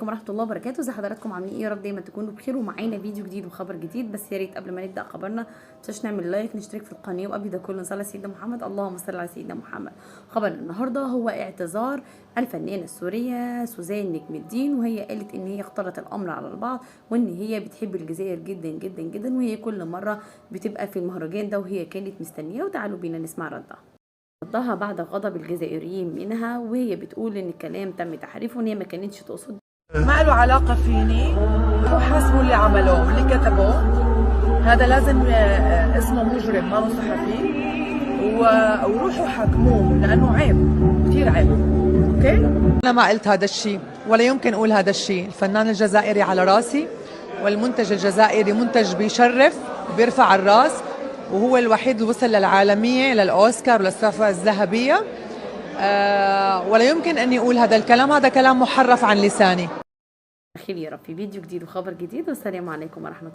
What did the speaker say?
عليكم ورحمه الله وبركاته. ازي حضراتكم عاملين ايه؟ يا رب دايما تكونوا بخير ومعانا فيديو جديد وخبر جديد. بس يا ريت قبل ما نبدا خبرنا متنساش نعمل لايك، نشترك في القناه، وقبل ده كله نصلي على سيدنا محمد. اللهم صل على سيدنا محمد. خبر النهارده هو اعتذار الفنانه السوريه سوزان نجم الدين، وهي قالت ان هي اختارت الامر على البعض، وان هي بتحب الجزائر جدا جدا جدا، وهي كل مره بتبقى في المهرجان ده وهي كانت مستنيه. وتعالوا بينا نسمع ردها بعد غضب الجزائريين منها، وهي بتقول ان الكلام تم تحريفه، وان هي ما كانتش تقصد. ما له علاقة فيني، وحاسبوا اللي عملوه واللي كتبوه. هذا لازم اسمه مجرم ما هو صحفي، وروحوا حاكموه لأنه عيب، كثير عيب. اوكي؟ أنا ما قلت هذا الشيء ولا يمكن أقول هذا الشيء. الفنان الجزائري على راسي، والمنتج الجزائري منتج بيشرف وبيرفع الراس، وهو الوحيد اللي وصل للعالمية، للأوسكار وللصفة الذهبية. ولا يمكن أني أقول هذا الكلام، هذا كلام محرف عن لساني. خير يا رب في فيديو جديد وخبر جديد، والسلام عليكم ورحمة الله.